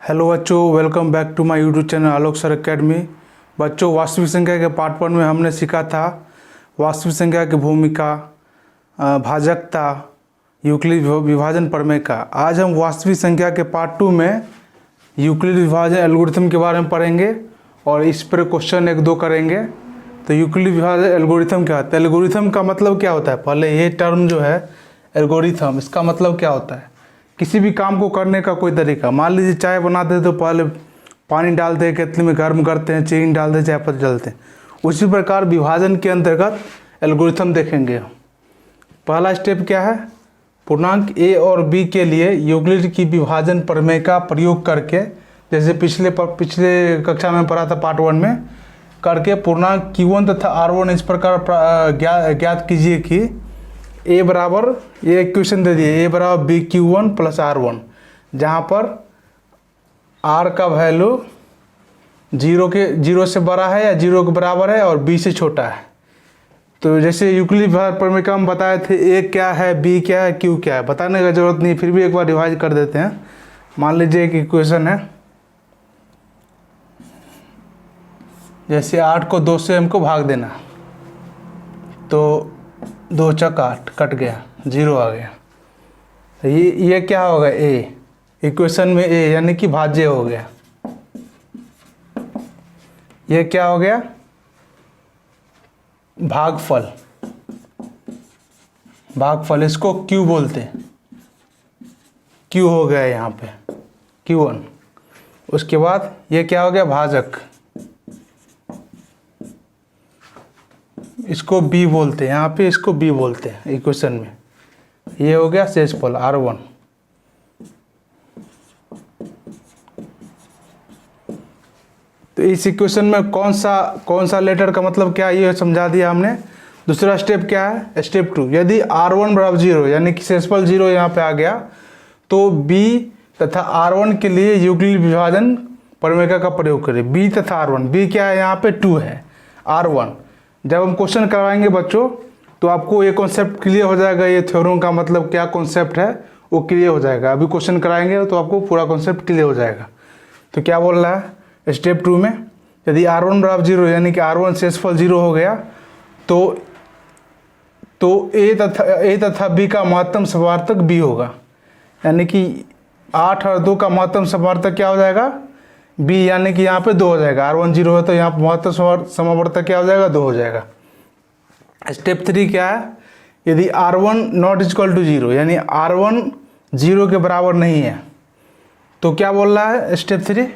Hello बच्चों, welcome back to my YouTube channel Alok sir academy. बच्चों, वास्तविक संख्या के पार्ट 1 में हमने सीखा था वास्तविक संख्या की भूमिका, भाजकता, यूक्लिड विभाजन प्रमेय का। आज हम वास्तविक संख्या के पार्ट 2 में यूक्लिड विभाजन एल्गोरिथम के बारे में पढ़ेंगे और इस पर क्वेश्चन 1-2 करेंगे। तो यूक्लिड विभाजन एल्गोरिथम क्या होता है? एल्गोरिथम का मतलब क्या होता है? पहले ये टर्म जो है एल्गोरिथम, इसका मतलब क्या होता है? किसी भी काम को करने का कोई तरीका। मान लीजिए चाय बनाते हैं तो पहले पानी डालते हैं, केतली में गर्म करते हैं, चीनी डालते हैं, चाय पत्ती डालते हैं। उसी प्रकार विभाजन के अंतर्गत एल्गोरिथम देखेंगे। पहला स्टेप क्या है? पूर्णांक ए और बी के लिए यूक्लिड की विभाजन प्रमेय का प्रयोग करके, जैसे पिछले कक्षा में पढ़ा था पार्ट 1 में, करके पूर्णांक Q1 तथा R1 इस प्रकार ज्ञात कीजिए कि ए बराबर, ये इक्वेशन दे दिए, ए बराबर BQ1 प्लस R1, जहाँ पर R का वैल्यू 0 से बड़ा है या 0 के बराबर है और B से छोटा है। तो जैसे यूक्लिड विभाजन प्रमेय का हम बताए थे, ए क्या है, बी क्या है, क्यू क्या है, बताने का जरूरत नहीं, फिर भी एक बार रिवाइज कर देते हैं। मान लीजिए एक इक्वेशन है, जैसे 8 को 2 से हमको भाग देना, तो 2 चक 8 कट गया, 0 आ गया। तो ये क्या होगा? ए, इक्वेशन में ए यानी कि भाज्य हो गया। ये क्या हो गया? भागफल। भागफल, इसको क्यू बोलते हैं, क्यू हो गया यहाँ पे Q1। उसके बाद ये क्या हो गया? भाजक, इसको बी बोलते हैं, यहाँ पे इसको बी बोलते हैं इक्वेशन में। ये हो गया शेषफल R1। तो इस इक्वेशन में कौन सा लेटर का मतलब क्या है ये समझा दिया हमने। दूसरा स्टेप क्या है? स्टेप 2, यदि R1 बराबर 0 यानी कि शेषफल 0 यहाँ पे आ गया, तो B तथा R1 के लिए यूक्लिड विभाजन प्रमेय का प्रयोग करें। B तथा R1, B क्या है यहाँ पे? 2 है, R1। जब हम क्वेश्चन करवाएंगे बच्चों तो आपको ये कॉन्सेप्ट क्लियर हो जाएगा, ये थ्योरम का मतलब क्या कॉन्सेप्ट है वो क्लियर हो जाएगा। अभी क्वेश्चन कराएंगे तो आपको पूरा कॉन्सेप्ट क्लियर हो जाएगा। तो क्या बोल रहा है स्टेप 2 में? यदि R1 बराबर 0 यानी कि R1 शेषफल 0 हो गया, तो A तथा B का महत्तम समावर्तक B होगा, यानी कि 8 और 2 का महत्तम समावर्तक क्या हो जाएगा? B, यानी कि यहाँ पे 2 हो जाएगा। R1 0 है तो यहाँ महत्तम समावर्तक क्या हो जाएगा? 2 हो जाएगा। स्टेप 3 क्या है? यदि R1 नॉट इक्वल टू 0 यानी R1 0 के बराबर नहीं है, तो क्या बोल रहा है स्टेप 3?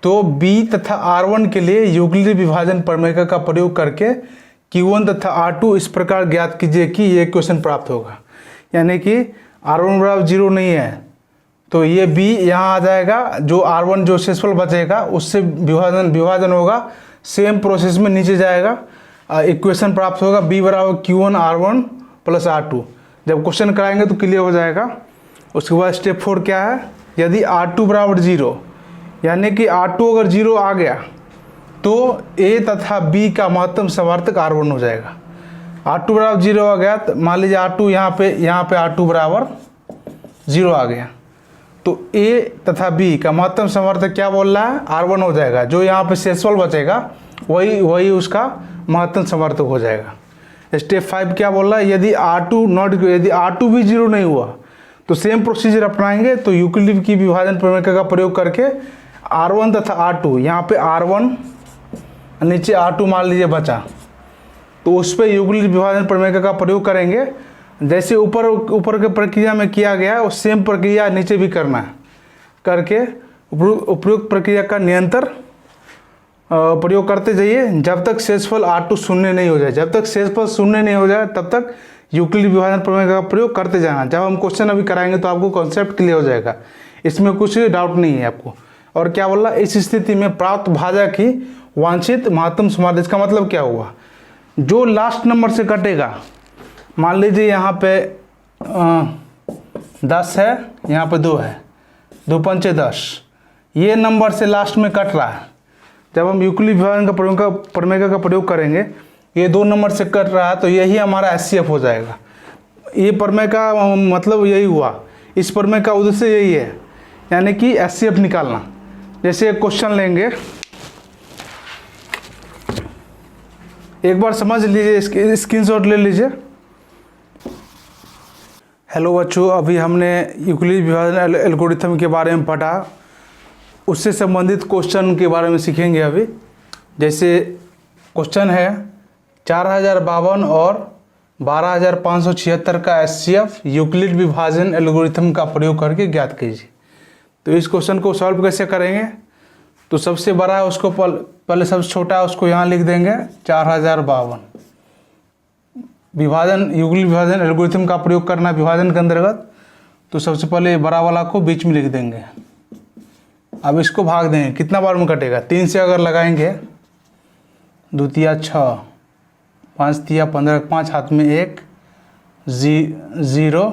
तो B तथा R1 के लिए यूक्लिड विभाजन प्रमेय का प्रयोग करके Q1 तथा R2 इस प्रकार ज्ञात कीजिए कि ये इक्वेशन प्राप्त होगा। यानी कि R1 बराबर 0 नहीं है तो ये B यहाँ आ जाएगा, जो R1 जो शेषफल बचेगा उससे विभाजन होगा, सेम प्रोसेस में नीचे जाएगा, इक्वेशन प्राप्त होगा B बराबर Q1 R1 प्लस R2। जब क्वेश्चन कराएंगे तो क्लियर हो जाएगा। उसके बाद स्टेप 4 क्या है? यदि R2 बराबर 0 यानी कि R2 अगर 0 आ गया तो A तथा B का महत्तम समावर्तक R1 हो जाएगा। R2 बराबर 0 आ गया तो मान लीजिए R2 यहाँ पे R2 बराबर 0 आ गया, तो A तथा B का महत्तम समावर्तक क्या बोल रहा है? R1 हो जाएगा। जो यहाँ पे शेषफल बचेगा वही उसका महत्तम समावर्तक हो जाएगा। स्टेप 5 क्या बोल रहा है? यदि R2 भी 0 नहीं हुआ तो सेम प्रोसीजर अपनाएंगे। तो यूक्लिड की विभाजन प्रमेय का प्रयोग करके R1 तथा R2, यहाँ पे R1 नीचे R2 मान लीजिए बचा, तो उस पर यूक्लिड विभाजन प्रमेय का प्रयोग करेंगे। जैसे ऊपर के प्रक्रिया में किया गया है, सेम प्रक्रिया नीचे भी करना है, करके उपयुक्त प्रक्रिया का निरंतर प्रयोग करते जाइए जब तक शेषफल R2 शून्य नहीं हो जाए। जब तक शेषफल शून्य नहीं हो जाए तब तक यूक्लिड विभाजन प्रमेय का प्रयोग करते जाना। जब हम क्वेश्चन अभी कराएंगे तो आपको कॉन्सेप्ट क्लियर हो जाएगा, इसमें कुछ डाउट नहीं है आपको। और क्या बोल रहा है? इस स्थिति में प्राप्त भाजक ही वांछित महत्तम समावर्तक। इसका मतलब क्या हुआ? जो लास्ट नंबर से कटेगा, मान लीजिए यहाँ पे 10 है, यहाँ पे 2 है, 2 पंचे 10, ये नंबर से लास्ट में कट रहा है। जब हम यूक्लिड विभाजन का प्रमेय का प्रयोग करेंगे, ये 2 नंबर से कट रहा है तो यही हमारा SCF हो जाएगा। ये प्रमेय का मतलब यही हुआ, इस प्रमेय का उद्देश्य यही है, यानी कि SCF निकालना। जैसे एक क्वेश्चन लेंगे, एक बार समझ लीजिए, इसके स्क्रीनशॉट ले लीजिए। हेलो बच्चों, अभी हमने यूक्लिड विभाजन एल्गोरिथम के बारे में पढ़ा, उससे संबंधित क्वेश्चन के बारे में सीखेंगे अभी। जैसे क्वेश्चन है 4052 और 12576 का एचसीएफ यूक्लिड विभाजन एल्गोरिथम का प्रयोग करके ज्ञात कीजिए। तो इस क्वेश्चन को सॉल्व कैसे करेंगे? तो सबसे बड़ा है उसको पहले सबसे छोटा है उसको यहाँ लिख देंगे 4052। विभाजन यूक्लिड विभाजन एल्गोरिथम का प्रयोग करना विभाजन के अंतर्गत, तो सबसे पहले बड़ा वाला को बीच में लिख देंगे। अब इसको भाग देंगे, कितना बार में कटेगा? 3 से अगर लगाएंगे, 2 तिया 6, 5 तिया 15, 5 हाथ में 1, 0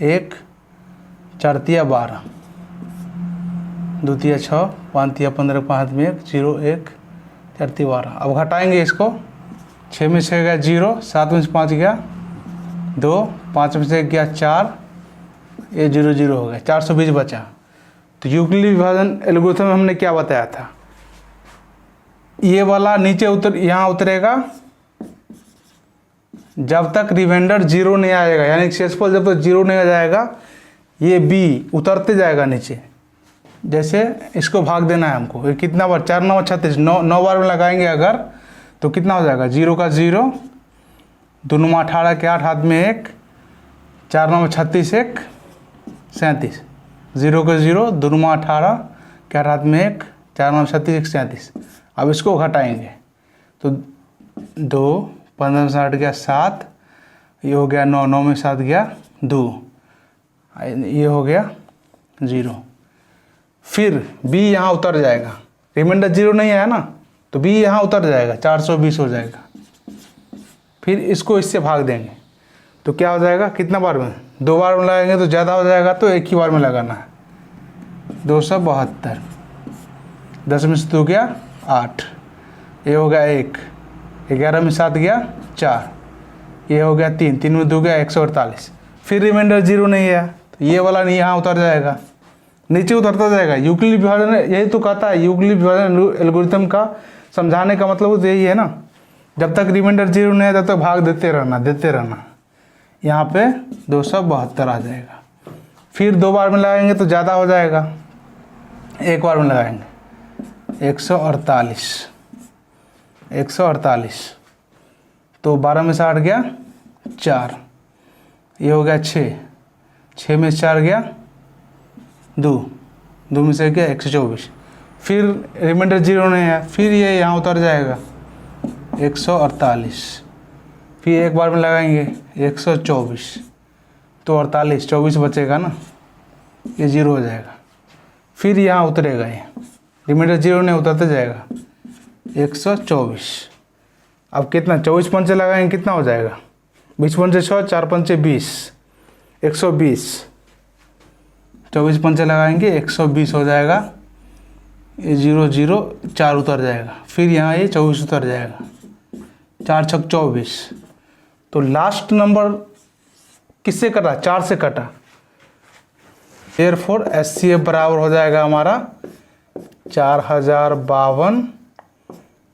1, 4 तिया 12, 2 तिया 6, 5 तिया 15, 5 हाथ में 1, 0 1, 4 तिया 12। अब घटाएंगे इसको, 6 में से गया 0, 7 में से 5 गया 2, 5 में से गया 4, ये 0 0 हो गया, 420 बचा। तो यूक्लिड विभाजन एल्गोरिथम में हमने क्या बताया था? ये वाला नीचे यहाँ उतरेगा जब तक रिमाइंडर 0 नहीं आएगा, यानी शेषफल जब तक 0 नहीं आ जाएगा, ये बी उतरते जाएगा नीचे। जैसे इसको भाग देना है हमको, ये कितना बार? 4 9 36, 9 बार में लगाएंगे अगर, तो कितना हो जाएगा? 0 का 0, 2 9 18 के 8 हाथ में 1, 4 9 36 1 37, 0 का 0, 2 9 18 के 8 हाथ में 1, 4 9 36 1 37। अब इसको घटाएंगे तो 2, 15 में से 8 गया 7, ये हो गया 9, 9 में 7 गया 2, ये हो गया 0। फिर b यहाँ उतर जाएगा, रिमाइंडर 0 नहीं आया ना, तो b यहाँ उतर जाएगा, 420 हो जाएगा। फिर इसको इससे भाग देंगे तो क्या हो जाएगा? कितना बार में? 2 बार में लगाएंगे तो ज़्यादा हो जाएगा, तो एक ही बार में लगाना है। 272, 10 में से 2 गया 8, ये हो गया 1, 11 में 7 गया 4, ये हो गया 3, 3 में 2 गया 148। फिर रिमाइंडर 0 नहीं है, तो ये वाला नहीं यहाँ उतर जाएगा, नीचे उतरता जाएगा। यूक्लिड विभाजन यही तो कहता है, यूक्लिड विभाजन एल्गोरिथम का समझाने का मतलब तो यही है ना, जब तक रिमाइंडर 0 नहीं है तब तक भाग देते रहना। यहाँ पे 272 आ जाएगा। फिर 2 बार में लगाएंगे तो ज़्यादा हो जाएगा, एक बार में लगाएंगे 148, तो 12 में से 8 गया 4, ये हो गया 6, 6 में से 4 गया 2, 2 में से गया 124। फिर रिमाइंडर 0 नहीं है, फिर ये यहाँ उतर जाएगा 148। फिर एक बार में लगाएंगे 124, तो 48, 24 बचेगा ना, ये 0 हो जाएगा। फिर यहाँ उतरेगा, ये रिमाइंडर 0 नहीं उतरते जाएगा 124। अब कितना? 24 पंचे लगाएंगे, कितना हो जाएगा? 20 पंचे 6, 4 पंचे 20, 120। 24 पंचे लगाएंगे 120 हो जाएगा, ये 0 0, 4 उतर जाएगा। फिर यहाँ ये 24 उतर जाएगा, 4 6 24। तो लास्ट नंबर किससे कटा? 4 से कटा। एयरफोर एचसीएफ बराबर हो जाएगा हमारा 4052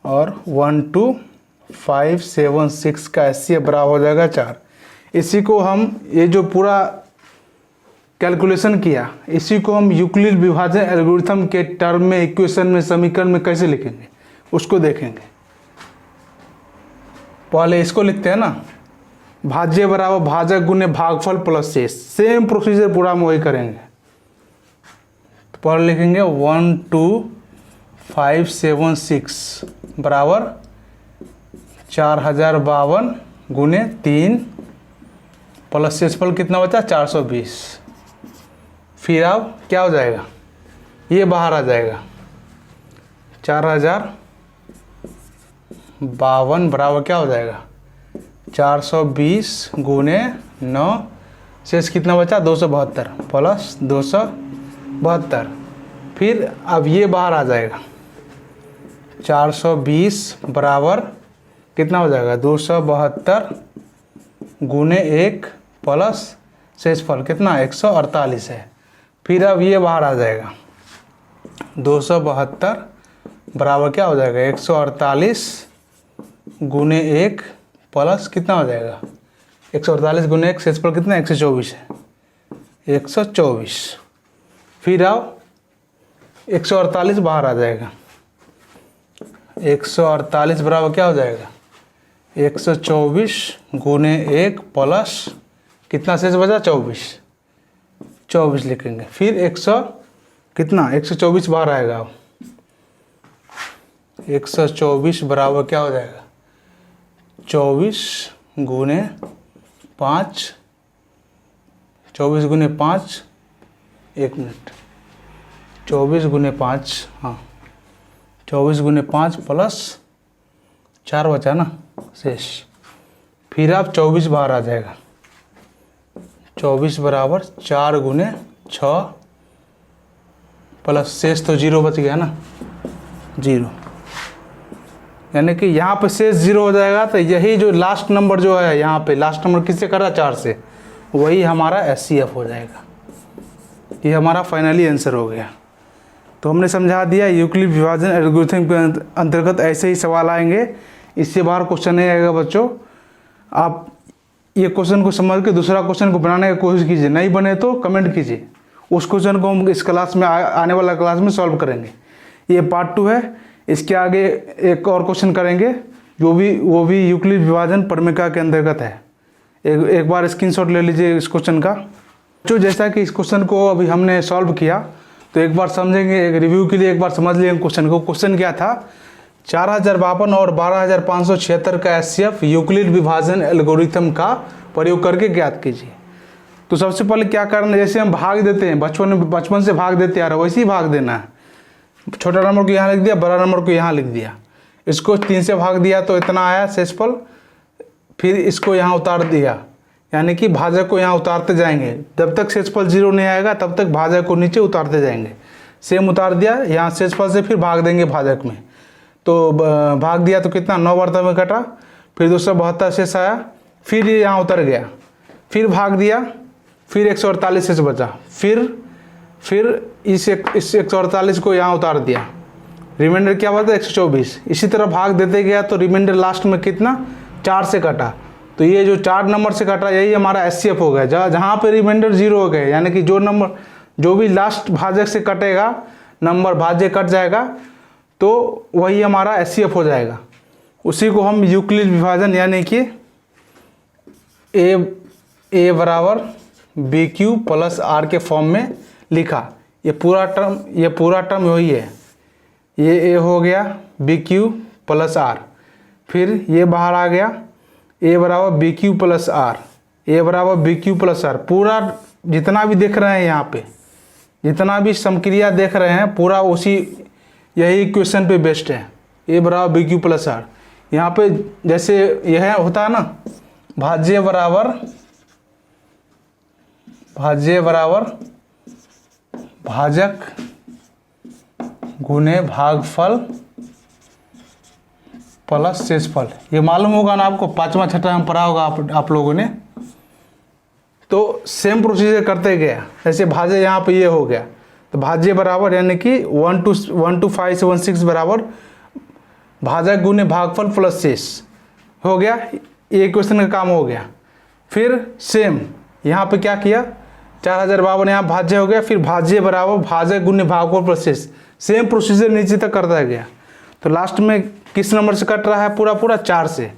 और 12576 का एचसीएफ बराबर हो जाएगा 4। इसी को हम, ये जो पूरा कैलकुलेशन किया, इसी को हम यूक्लिड विभाजन एल्गोरिथम के टर्म में, इक्वेशन में, समीकरण में कैसे लिखेंगे उसको देखेंगे। पहले इसको लिखते हैं ना, भाज्य बराबर भाजक गुने भागफल प्लस शेष। सेम प्रोसीजर पूरा हम वही करेंगे। तो पहले लिखेंगे 12576 बराबर 4052 गुने 3 प्लस शेषफल कितना बचा? 420। फिर अब क्या हो जाएगा? ये बाहर आ जाएगा, 4052 बराबर क्या हो जाएगा? 420 गुने 9, शेष कितना बचा? 272 प्लस 272। फिर अब ये बाहर आ जाएगा, 420 बराबर कितना हो जाएगा? 272 गुने 1 प्लस शेषफल कितना? 148 है। फिर अब ये बाहर आ जाएगा, 272 बराबर क्या हो जाएगा 148 गुने 1 प्लस कितना हो जाएगा 148 गुने 1 शेषफल कितना 124 है 124। फिर आओ 148 बाहर आ जाएगा 148 बराबर क्या हो जाएगा 124 गुने 1 प्लस कितना शेष बचा 24 लिखेंगे। फिर 124 बाहर आएगा 124 बराबर क्या हो जाएगा 24 गुने 5 24 गुने 5 1 मिनट 24 गुने 5 हाँ 24 गुने 5 प्लस 4 बचा ना शेष। फिर आप 24 बाहर आ जाएगा 24 बराबर 4 गुने 6 प्लस शेष तो 0 बच गया ना 0, यानी कि यहाँ पे शेष 0 हो जाएगा। तो यही जो लास्ट नंबर जो है यहाँ पे लास्ट नंबर किससे करा 4 से, वही हमारा SCF हो जाएगा। ये हमारा फाइनली आंसर हो गया। तो हमने समझा दिया यूक्लिड विभाजन एल्गोरिथम के अंतर्गत ऐसे ही सवाल आएंगे, इससे बाहर क्वेश्चन नहीं आएगा बच्चों। आप ये क्वेश्चन को समझ के दूसरा क्वेश्चन को बनाने की कोशिश कीजिए, नहीं बने तो कमेंट कीजिए, उस क्वेश्चन को हम इस क्लास में आने वाला क्लास में सॉल्व करेंगे। ये पार्ट 2 है, इसके आगे एक और क्वेश्चन करेंगे वो भी यूक्लिड विभाजन प्रमेय के अंतर्गत है। एक बार स्क्रीनशॉट ले लीजिए इस क्वेश्चन का। जो जैसा कि इस क्वेश्चन को अभी हमने सॉल्व किया तो एक बार समझेंगे, एक रिव्यू के लिए एक बार समझ लिए क्वेश्चन को। क्वेश्चन क्या था 4052 और 12576 का SCF यूक्लिड विभाजन एल्गोरिथम का प्रयोग करके ज्ञात कीजिए। तो सबसे पहले क्या करना है, जैसे हम भाग देते हैं बचपन से भाग देते आ रहे वैसे ही भाग देना है। छोटा नंबर को यहाँ लिख दिया, बड़ा नंबर को यहाँ लिख दिया, इसको 3 से भाग दिया तो इतना आया शेषफल। फिर इसको यहाँ उतार दिया, यानी कि भाजक को यहाँ उतारते जाएंगे, जब तक शेषफल 0 नहीं आएगा तब तक भाजक को नीचे उतारते जाएंगे। सेम उतार दिया यहाँ शेषफल से, फिर भाग देंगे भाजक में। तो भाग दिया तो कितना 9 बार में कटा, फिर 272 शेष आया, फिर ये यहाँ उतर गया, फिर भाग दिया, फिर 148 शेष बचा, फिर इस 148 को यहाँ उतार दिया, रिमाइंडर क्या बचा 124। इसी तरह भाग देते गया तो रिमाइंडर लास्ट में कितना 4 से कटा। तो ये जो 4 नंबर से कटा यही हमारा SCF हो गया। जहाँ पे रिमाइंडर 0 हो गए, यानी कि जो भी लास्ट भाजक से कटेगा नंबर भाज्य कट जाएगा तो वही हमारा SCF हो जाएगा। उसी को हम यूक्लिड विभाजन यानी कि A बराबर BQ प्लस R के फॉर्म में लिखा। ये पूरा टर्म वही है, ये A हो गया BQ प्लस R, फिर ये बाहर आ गया A बराबर BQ प्लस R, A बराबर BQ प्लस R। पूरा जितना भी देख रहे हैं यहाँ पे, जितना भी समक्रिया देख रहे हैं पूरा उसी यही इक्वेशन पे बेस्ड है। A बराबर BQ प्लस R। यहाँ पे जैसे यह होता है ना भाज्य बराबर भाजक गुने भागफल प्लस शेषफल। ये मालूम होगा ना आपको, 5वां 6वां में पढ़ा होगा आप लोगों ने। तो सेम प्रोसीजर करते गया, जैसे भाज्य यहाँ पे ये हो गया तो भाज्य बराबर यानी कि 12576 बराबर भाजक गुने भागफल प्लस शेष हो गया। ये क्वेश्चन का काम हो गया। फिर सेम यहाँ पे क्या किया 4052 यहाँ भाज्य हो गया, फिर भाज्य बराबर भाजक गुने भागफल प्लस शेष। सेम प्रोसीजर नीचे तक करता गया। तो लास्ट में किस नंबर से कट रहा है पूरा 4 से।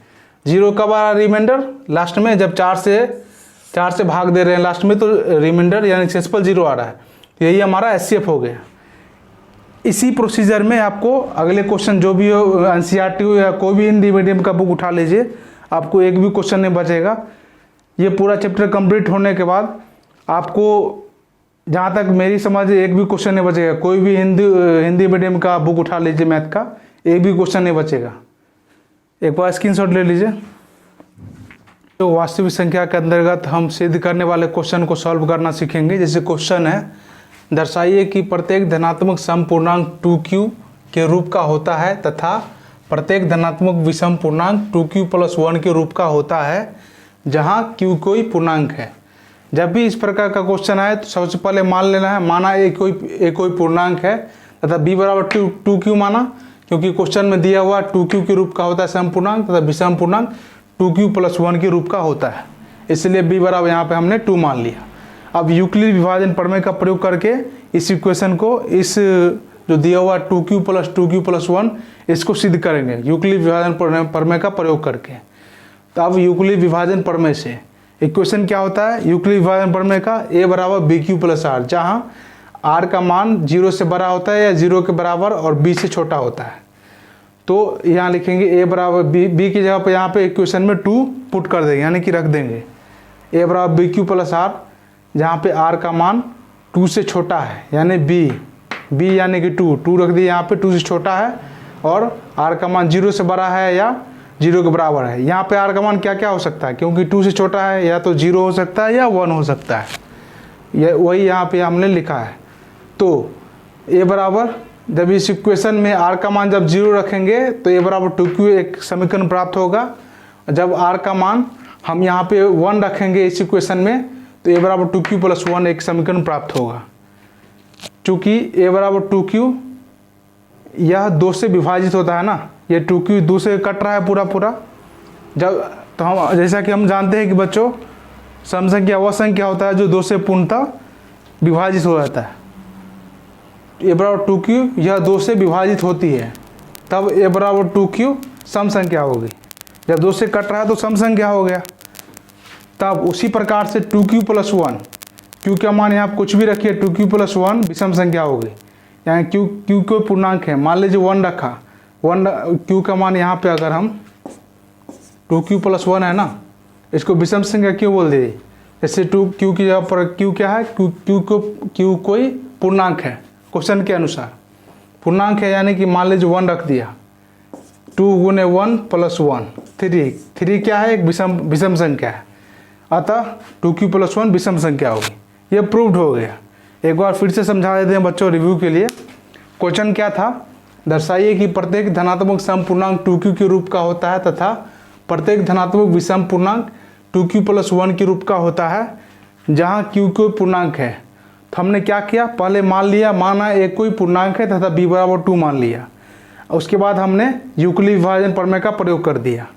0 कब आ रहा रिमाइंडर लास्ट में, जब 4 से भाग दे रहे हैं लास्ट में तो रिमाइंडर यानी शेषफल 0 आ रहा है। यही हमारा SCF हो गया। इसी प्रोसीजर में आपको अगले क्वेश्चन जो भी हो NCERT हो या कोई भी हिंदी मीडियम का बुक उठा लीजिए, आपको एक भी क्वेश्चन नहीं बचेगा। ये पूरा चैप्टर कंप्लीट होने के बाद आपको जहाँ तक मेरी समझ एक भी क्वेश्चन नहीं बचेगा। कोई भी हिंदी मीडियम का बुक उठा लीजिए मैथ का, एक भी क्वेश्चन नहीं बचेगा। एक बार स्क्रीनशॉट ले लीजिए। तो वास्तविक संख्या के अंतर्गत हम सिद्ध करने वाले क्वेश्चन को सॉल्व करना सीखेंगे। जैसे क्वेश्चन है, दर्शाइए कि प्रत्येक धनात्मक सम पूर्णांक 2q के रूप का होता है तथा प्रत्येक धनात्मक विषम पूर्णांक 2q प्लस 1 के रूप का होता है जहां q कोई पूर्णांक है। जब भी इस प्रकार का क्वेश्चन आए तो सबसे पहले मान लेना है, माना एक कोई पूर्णांक है तथा b बराबर टू क्यू माना, क्योंकि क्वेश्चन में दिया हुआ 2q के रूप का होता है सम पूर्णांक तथा विषम पूर्णांक 2q + 1 के रूप का होता है, इसलिए b बराबर यहाँ पे हमने 2 मान लिया। अब यूक्लिड विभाजन प्रमेय का प्रयोग करके इस इक्वेशन को, इस जो दिया हुआ 2q + 1 इसको सिद्ध करेंगे यूक्लिड विभाजन प्रमेय का प्रयोग करके। तो अब यूक्लिड विभाजन प्रमेय से इक्वेशन क्या होता है, यूक्लिड विभाजन प्रमेय का a बराबर bq + r, जहाँ r का मान 0 से बड़ा होता है या 0 के बराबर और b से छोटा होता है। तो यहाँ लिखेंगे a बराबर b की जगह पर यहाँ पे इक्वेशन में 2 पुट कर देंगे, यानी कि रख देंगे a बराबर bq + r, जहाँ पे r का मान 2 से छोटा है, यानी b यानी कि 2 रख दिए यहाँ पे, 2 से छोटा है, और r का मान 0 से बड़ा है या 0 के बराबर है। यहाँ पे r का मान क्या क्या हो सकता है, क्योंकि 2 से छोटा है, या तो 0 हो सकता है या 1 हो सकता है, ये वही यहाँ पे हमने लिखा है। तो a बराबर, जब इस इक्वेशन में r का मान जब 0 रखेंगे तो a बराबर 2q एक समीकरण प्राप्त होगा। जब r का मान हम यहाँ पे 1 रखेंगे इस इक्वेशन में तो a बराबर 2q + 1 एक समीकरण प्राप्त होगा। चूँकि a बराबर 2q यह 2 से विभाजित होता है ना, ये 2q 2 से कट रहा है पूरा। जब तो हम, जैसा कि हम जानते हैं कि बच्चों, सम संख्या वह संख्या होता है जो 2 से पूर्णतः विभाजित हो जाता है। a बराबर 2q यह 2 से विभाजित होती है, तब a बराबर 2q सम संख्या होगी। जब 2 से कट रहा है तो सम संख्या हो गया। तब उसी प्रकार से 2q + 1, q का मान यहाँ कुछ भी रखिए, 2q + 1 विषम संख्या होगी। यहाँ q को पूर्णांक है, मान लीजिए 1 रखा, 1 q का मान यहाँ पे अगर हम 2q + 1 है ना, इसको विषम संख्या क्यों बोल दिए, जैसे 2q की जगह पर q क्या है, q कोई पूर्णांक है, क्वेश्चन के अनुसार पूर्णांक है, यानी कि मान लीजिए 1 रख दिया, 2 × 1 + 1 3 क्या है, एक विषम संख्या है, अतः 2q + 1 विषम संख्या होगी। ये प्रूव्ड हो गया। एक बार फिर से समझा देते हैं बच्चों रिव्यू के लिए। क्वेश्चन क्या था, दर्शाइए कि प्रत्येक धनात्मक सम पूर्णांक 2q के रूप का होता है तथा प्रत्येक धनात्मक विषम पूर्णांक 2q + 1 के रूप का होता है, जहां q कोई पूर्णांक है। तो हमने क्या किया, पहले माना a कोई पूर्णांक है तथा b बराबर 2 मान लिया। उसके बाद हमने यूक्लिड विभाजन प्रमेय का प्रयोग कर दिया।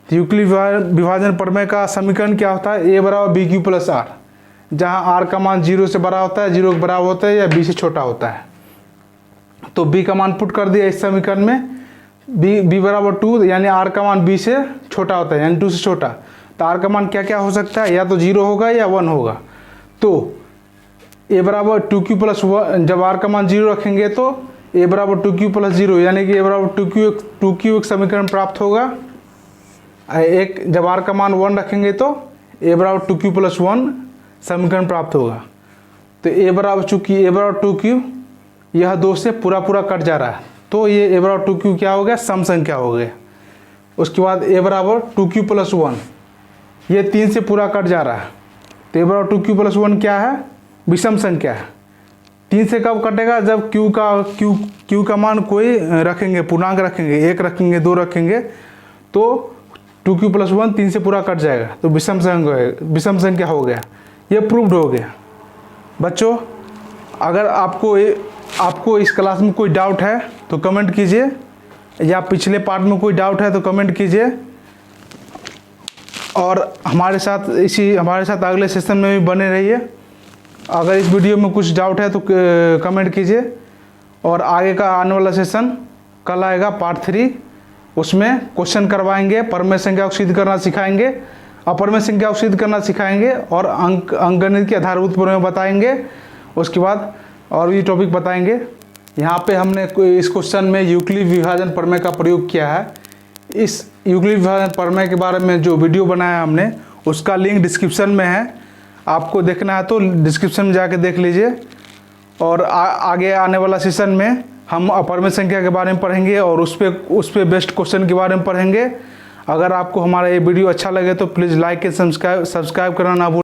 तो यूक्लिड विभाजन प्रमेय का समीकरण क्या होता है, a बराबर bq + r, जहाँ r का मान 0 से बड़ा होता है, 0 के बराबर होता है या b से छोटा होता है। तो b का मान पुट कर दिया इस समीकरण में, b बराबर 2, यानी r का मान b से छोटा होता है, यानी 2 से छोटा। तो r का मान क्या क्या हो सकता है, या तो 0 होगा या 1 होगा। तो a बराबर 2q + 1, जब r का मान 0 रखेंगे तो a बराबर 2q + 0, यानी कि a बराबर 2q एक समीकरण प्राप्त होगा। एक जब r का मान 1 रखेंगे तो a बराबर 2q + 1 समीकरण प्राप्त होगा। तो a बराबर, चूँकि a बराबर 2q यह 2 से पूरा कट जा रहा है, तो ये a बराबर 2q क्या हो गया, सम संख्या हो गया। उसके बाद a बराबर 2q + 1, ये 3 से पूरा कट जा रहा है, तो a बराबर 2q + 1 क्या है, विषम संख्या है। 3 से कब कटेगा, जब q का मान कोई रखेंगे, पूर्णांक रखेंगे, 1 रखेंगे, 2 रखेंगे, तो 2q + 1 3 से पूरा कट जाएगा, तो विषम संख्या हो गया। ये प्रूव्ड हो गया। बच्चों, अगर आपको इस क्लास में कोई डाउट है तो कमेंट कीजिए, या पिछले पार्ट में कोई डाउट है तो कमेंट कीजिए, और हमारे साथ अगले सेशन में भी बने रहिए। अगर इस वीडियो में कुछ डाउट है तो कमेंट कीजिए, और आगे का आने वाला सेशन कल आएगा, पार्ट 3, उसमें क्वेश्चन करवाएंगे, परमेय संख्या को सिद्ध करना सिखाएंगे, अपरमेय संख्या को सिद्ध करना सिखाएंगे, और अंकगणित के आधारभूत प्रमेय बताएंगे। उसके बाद और भी टॉपिक बताएंगे। यहाँ पे हमने इस क्वेश्चन में यूक्लिड विभाजन प्रमेय का प्रयोग किया है। इस यूक्लिड विभाजन प्रमेय के बारे में जो वीडियो बनाया हमने, उसका लिंक डिस्क्रिप्शन में है, आपको देखना है तो डिस्क्रिप्शन में जाके देख लीजिए। और आगे आने वाला सेशन में हम अपरमेय संख्या के बारे में पढ़ेंगे, और उस पर बेस्ट क्वेश्चन के बारे में पढ़ेंगे। अगर आपको हमारा ये वीडियो अच्छा लगे तो प्लीज़ लाइक एंड सब्सक्राइब करना ना भूलें।